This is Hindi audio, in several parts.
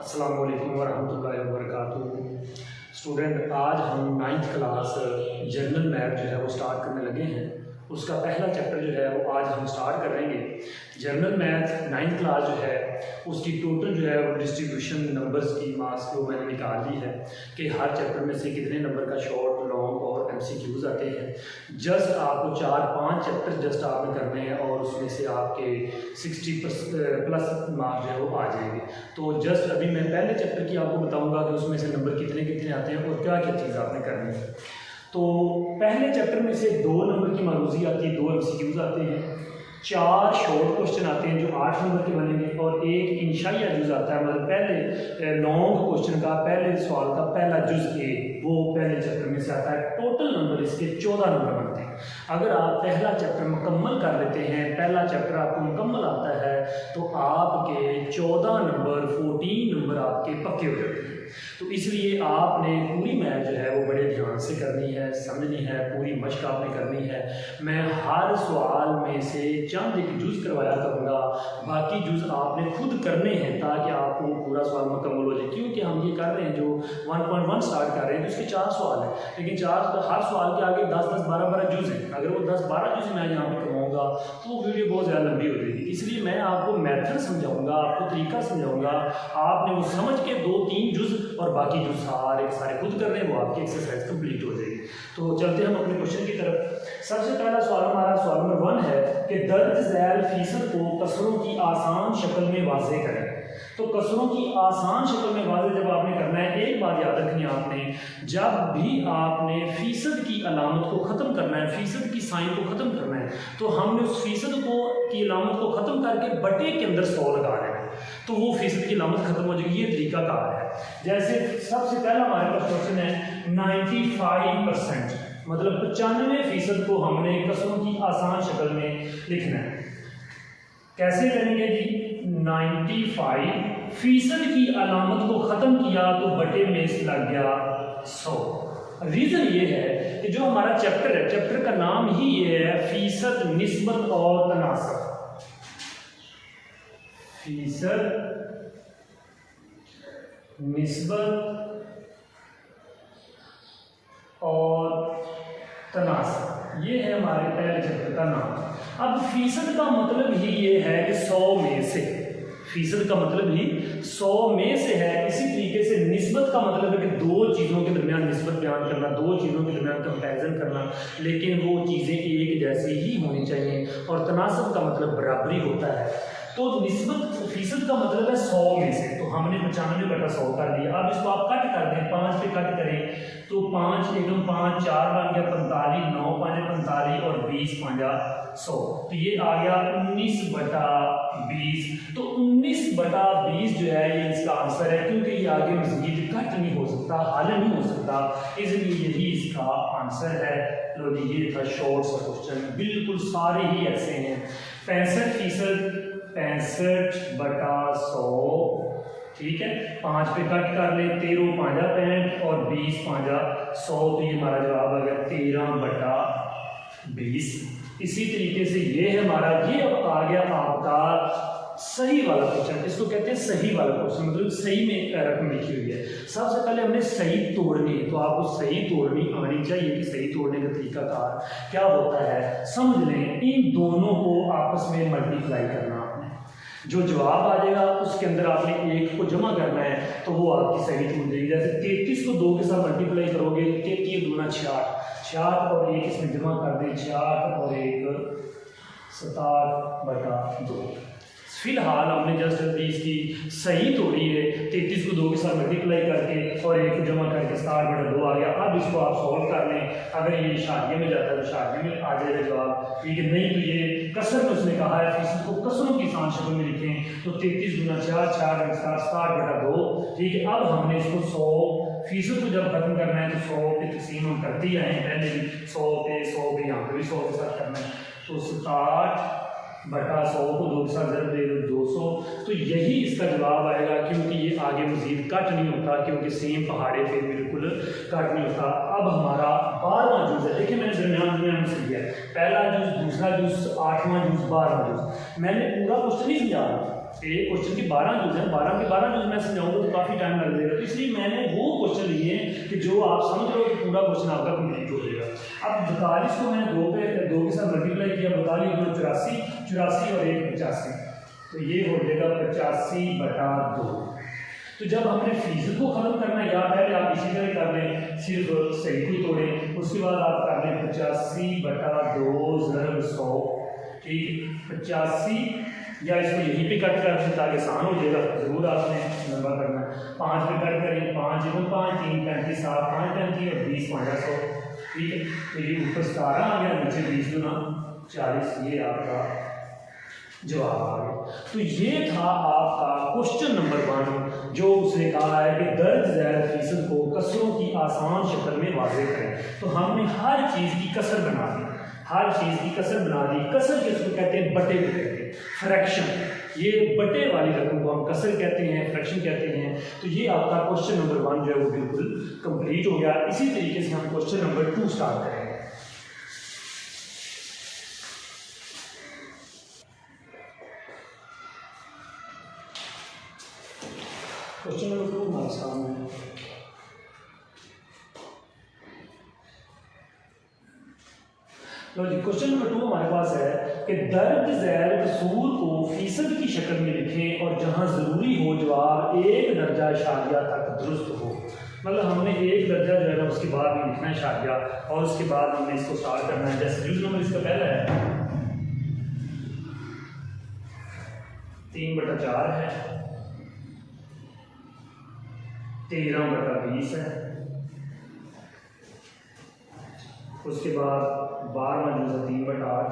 अस्सलाम वालेकुम वरहमतुल्लाहि वबरकातुहू। स्टूडेंट, आज हम 9th क्लास जनरल मैथ जो है वो स्टार्ट करने लगे हैं। उसका पहला चैप्टर जो है वो आज हम स्टार्ट करेंगे। जनरल मैथ 9th क्लास जो है उसकी टोटल जो है वो डिस्ट्रीब्यूशन नंबर्स की मार्क्स को मैंने निकाल ली है कि हर चैप्टर में से कितने नंबर का शॉर्ट, लॉन्ग और MCQs आते हैं। जस्ट आपको 4-5 चैप्टर जस्ट आपने करने हैं और उसमें से आपके 60+ मार्क्स जो है वो आ जाएंगे। तो जस्ट अभी मैं पहले चैप्टर की आपको बताऊंगा कि उसमें से नंबर कितने कितने आते हैं और क्या क्या चीज़ आपने करनी है। तो पहले चैप्टर में से 2 नंबर की मारूजी आती है, 2 MCQs आते हैं, 4 शॉर्ट क्वेश्चन आते हैं जो 8 नंबर के बनेंगे और एक इंशाई जुज़ आता है, मतलब पहले लॉन्ग क्वेश्चन का पहले सवाल का पहला जुज़ वो पहले चैप्टर में से आता है। टोटल नंबर इसके 14 नंबर बनते हैं। अगर आप पहला चैप्टर मुकम्मल कर लेते हैं, पहला चैप्टर आपको मुकम्मल आता है तो आपके 14 नंबर 14 नंबर आपके पक्के हो जाते हैं। तो इसलिए आपने पूरी मैथ जो है वो बड़े ध्यान से करनी है, समझनी है, पूरी मशक आपने करनी है। मैं हर सवाल में से चंद एक जुज़ करवाया करूँगा, बाकी जुज़ आपने खुद करने हैं ताकि आपको पूरा सवाल मुकम्मल हो जाए। क्योंकि हम ये कर रहे हैं जो 1.1 स्टार्ट कर रहे हैं तो उसके 4 सवाल हैं, लेकिन हर सवाल के आगे 10-10, 12-12 जुज़ हैं। अगर वो 10-12 जुज़ मैं यहाँ पे करवाऊँगा तो वीडियो बहुत ज़्यादा लंबी हो जाएगी। इसलिए मैं आपको मेथड समझाऊँगा, आपको तरीका समझाऊँगा, आपने वो समझ के 2-3 जुज़ और बाकी जो सारे खुद कर रहे हैं वो आपकी एक्सरसाइज कंप्लीट हो जाएगी। तो चलते हम अपने क्वेश्चन की तरफ। सबसे पहला सवाल हमारा सवाल नंबर 1 है कि दर्ज झैल फीसद को कसरों की आसान शक्ल में वाज़े करें। तो कसरों की आसान शक्ल में वाज़े जब आपने करना है, एक बात याद रखनी है आपने, जब भी आपने फीसद की अलामत को ख़त्म करना है, फीसद की साइन को ख़त्म करना है, तो हमने उस फीसद की अलामत को ख़त्म करके बटे के अंदर 100 लगा लेना है, तो वो फीसद की अलामत ख़त्म हो जाएगी। ये तरीका कार है। जैसे सबसे पहला हमारे पास क्वेश्चन है 95%, मतलब 95% को हमने कसरों की आसान शक्ल में लिखना है। कैसे करेंगे जी? 95% की अलामत को ख़त्म किया तो बटे में से लग गया 100। रीज़न ये है कि जो हमारा चैप्टर है, चैप्टर का नाम ही ये है फीसद, निस्बत और तनासब। फीसद, निस्बत और तनासब, ये है हमारे पहले चैप्टर का नाम। अब फीसद का मतलब ही ये है कि 100 में से, फीसद का मतलब ही 100 में से है। इसी तरीके से निस्बत का मतलब है कि 2 चीज़ों के दरमियान निस्बत बयान करना, 2 चीज़ों के दरमियान कंपैरिजन करना, लेकिन वो चीज़ें एक जैसी ही होनी चाहिए। और तनासब का मतलब बराबरी होता है। तो निस्बत फीसद का मतलब है 100 में से, तो हमने 95/100 कर दिया। अब इसको आप कट कर दें, 5 पे कट करें तो 5 एकम 5, 4 बन गया 45, 9 5 45 और 20 5 100, तो ये आ गया 19/20। तो 19/20 जो है ये इसका आंसर है, क्योंकि ये आगे मजीद कट नहीं हो सकता, हल नहीं हो सकता, इसलिए यही इसका आंसर है। लो जी, ये था शॉर्ट सा क्वेश्चन, बिल्कुल सारे ही ऐसे हैं। 65%, 65/100, ठीक है। 5 पे कट कर ले, 13 5 65 और 20 5 100, तो ये हमारा जवाब आ गया 13/20। इसी तरीके से ये है हमारा, ये आ गया आपका सही वाला क्वेश्चन। इसको कहते हैं सही वाला क्वेश्चन, मतलब सही में रकम लिखी हुई है। सबसे पहले हमने सही तोड़नी है, तो आपको सही तोड़नी आनी चाहिए कि सही तोड़ने का तरीका कार क्या होता है समझ लें। इन दोनों को आपस में मल्टीप्लाई करना, जो जवाब आ जाएगा उसके अंदर आपने 1 को जमा करना है, तो वो आपकी सही टूट जाएगी। जैसे 33 को 2 के साथ मल्टीप्लाई करोगे, 33 दूना 66 और 1 इसमें जमा कर दें, 66 और 1 67/2। फिलहाल हमने जस्ट इसकी सही तोड़ी है, 33 को 2 के साथ मल्टीप्लाई करके और 1 को जमा करके 67/2 आ गया। अब इसको आप सॉल्व कर लें, अगर ये इशारे में जाता है तो इशारे में आ जाएगा जवाब, ठीक है। नहीं तो ये कसर में उसने कहा है फीसद को कसरों की आसान शक्ल में लिखें, तो 33 गुना 4, 4 67/2, ठीक है। अब हमने इसको 100% को जब खत्म करना है तो 100 पे तकसीम हम करते ही आए हैं, पहले भी 100 पे यहाँ पे भी 100 के साथ करना है, तो 67/100 को 2 के साथ जब दे दो 200, तो यही इसका जवाब आएगा, क्योंकि ये आगे मजीद कट नहीं होता, क्योंकि सेम पहाड़े पे बिल्कुल कट नहीं होता। अब हमारा 12वां जुज़ है, देखिए मैंने दरमियान में हमसे दिया है, पहला जुज़, दूसरा जुज़, 8वां जुज़, 12वां जुज़। मैंने पूरा क्वेश्चन नहीं समझा, एक क्वेश्चन के 12 जूज हैं, 12 के 12 जूज मैं समझाऊंगा तो काफ़ी टाइम लग जाएगा, तो इसलिए मैंने वो क्वेश्चन लिए कि जो आप समझ लो कि पूरा क्वेश्चन आपका कंप्लीट हो जाएगा। अब 42 को मैंने 2 के साथ मल्टीप्लाई किया, 42 2 84, 84 और 1 85, तो ये हो जाएगा 85/2। तो जब हमने फीसद को खत्म करना है, या पहले आप इसी तरह कर लें, सिर्फ सही को तोड़ें, उसके बाद आप कर लें 85/2 ज़रब 100, ठीक 85, या इसको यहीं पे कट कर दें ताकि आसान हो जाएगा, ज़रूर आपने लंबा करना है। 5 पे कट करें, 5 × 5 3 35 7 5 35 और 20 500, ठीक है। तो ये ऊपर 17 आ गया, नीचे 20 गुना 40, ये आपका जवाब आ गया। तो ये था आपका क्वेश्चन नंबर 1, जो उसने कहा है कि दर्ज ज़ैल फीसद को कसरों की आसान शक्ल में वाज़े करें। तो हमने हर चीज़ की कसर बना दी, हर चीज़ की कसर बना दी। कसर किसको कहते हैं? बटे को कहते हैं, फ्रैक्शन। ये बटे वाली रकम को हम कसर कहते हैं, फ्रैक्शन कहते हैं। तो ये आपका क्वेश्चन नंबर 1 जो है वो बिल्कुल कंप्लीट हो गया। इसी तरीके से हम क्वेश्चन नंबर 2 स्टार्ट करेंगे। क्वेश्चन नंबर 2 हमारे सामने है। लो जी, क्वेश्चन नंबर 2 हमारे पास है कि दर्ज ज़ैल कसूर को फीसद की शक्ल में लिखें और जहां ज़रूरी हो जवाब 1 दर्जा इशारिया तक दुरुस्त हो। मतलब हमने 1 दर्जा जो है ना उसके बाद भी लिखना है इशारिया, और उसके बाद हमने इसको स्टार्ट करना है। जैसे यूज नंबर इसका पहला है 3/4 है, 13/20 है, उसके बाद 12 जूज़ 3/8,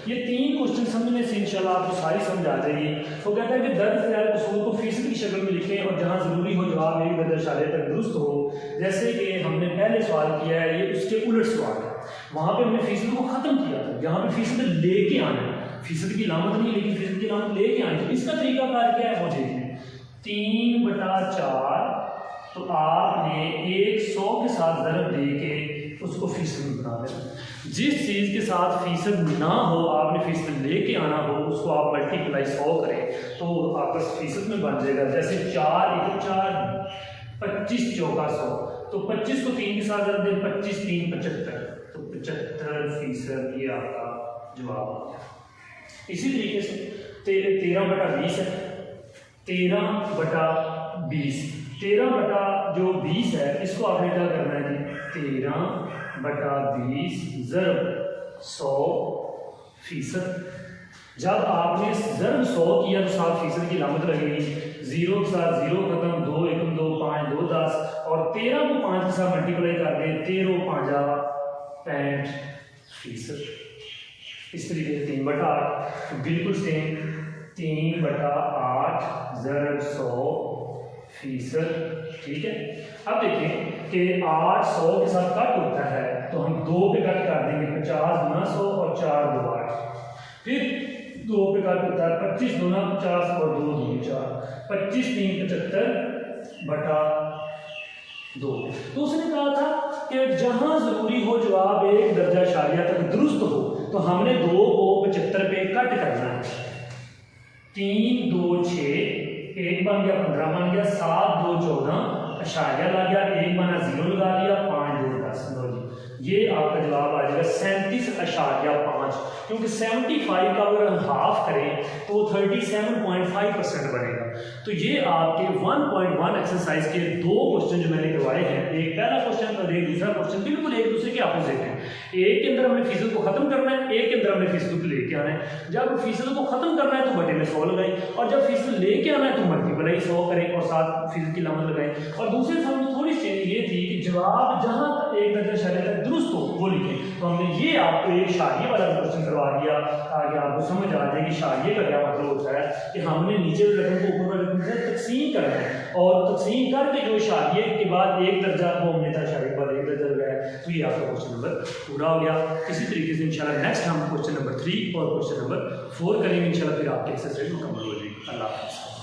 ये 3 क्वेश्चन समझने से इंशाल्लाह आपको सारी समझ आ जाएगी। तो कहता है कि दर्ज ज़ैल कसूर को फीसद की शक्ल में लिखें और जहां ज़रूरी हो जवाब 1 दर्जा इशारे तक दुरुस्त हो। जैसे कि हमने पहले सवाल किया है, ये उसके उलट सवाल है। वहां पे हमने फीसद को खत्म किया था, यहाँ पे फीसद लेके आना है, फीसद की लामत नहीं लेकिन फीसद की लामत लेके आनी। तो इसका तरीकाकार क्या है वो देखें। 3/4 तो आपने 100 के साथ ज़रब दे के उसको फीसद में बना देना। जिस चीज़ के साथ फीसद ना हो, आपने फीसद लेके आना हो, उसको आप मल्टीप्लाई 100 करें तो आपका फीसद में बन जाएगा। जैसे 4 × 4 25 चौका 100, तो 25 को 3 के साथ ज़रब दें, 25 3 75, तो 75% ये आपका जवाब आ गया। इसी तरीके से 13/20 है, 13/20, 13/20 है, इसको आपने क्या करना है जी, 13/20 ज़रब 100%। जब आपने ज़रब 100 किया तो 7% की लामत लगेगी, 0 के साथ 0 खत्म, 2 1 2 5 2 10, और 13 को 5 के साथ मल्टीप्लाई कर दें, 13 5 65%। इस तरीके से 3/8 बिल्कुल सेम, 3/8 ज़रब 100%, ठीक है। अब देखें कि 8 100 के साथ कट होता है तो हम 2 पे कट कर देंगे, 50 × 100 और 4 2 8, फिर 2 पे कट होता है, 25 2 50 और 2 2 4, 25 3 75/2। तो उसने कहा था कि जहां जरूरी हो जवाब 1 दर्जा इशारिया तक दुरुस्त हो, तो हमने 2 को 75 पे कट करना है। 3 2 6, 1 बन गया 15 बन गया, 7 2 14 इशारिया लग गया, 1 बना 0 लगा दिया, 5 2 10। लो जी, ये आपका जवाब आ जाएगा 37.5, क्योंकि 75 का अगर हम हाफ करें तो 37.5% बनेगा। तो ये आपके 1.1 एक्सरसाइज के 2 क्वेश्चन जो मैंने करवाए हैं, एक पहला क्वेश्चन और एक दूसरा क्वेश्चन, बिल्कुल एक दूसरे के अपोजिट हैं। एक के अंदर हमने फीसद को खत्म करना है, एक के अंदर हमने फीसद को लेके आना है। जब फीसद को खत्म करना है तो बटे में 100 लगाएं, और जब फीसद लेके आना है तो मल्टीप्लाई 100 करें और 7% की लामत लगाएं। और दूसरे सामने थोड़ी चेंज ये थी कि जवाब जहां 1 दर्जा इशारे तक दुरुस्त हो वो लिखें। तो हमने ये आपको एक इशारिये वाला क्वेश्चन करवा दिया ताकि आपको समझ आ जाए कि इशारिये का क्या मतलब होता है, कि हमने नीचे रकम को ऊपर रकम से तकसीम करना है, और तकसीम करके जो इशारिये के बाद 1 दर्जा को हमने था इशारे के बाद 1 दर्जा लगाया। तो ये आपका क्वेश्चन नंबर पूरा हो गया। इसी तरीके से इंशाल्लाह नेक्स्ट हम क्वेश्चन नंबर 3 और क्वेश्चन नंबर 4 करेंगे इंशाल्लाह, फिर आपकी एक्सरसाइज मुकम्मल हो जाएगी। अल्लाह हाफ़िज़।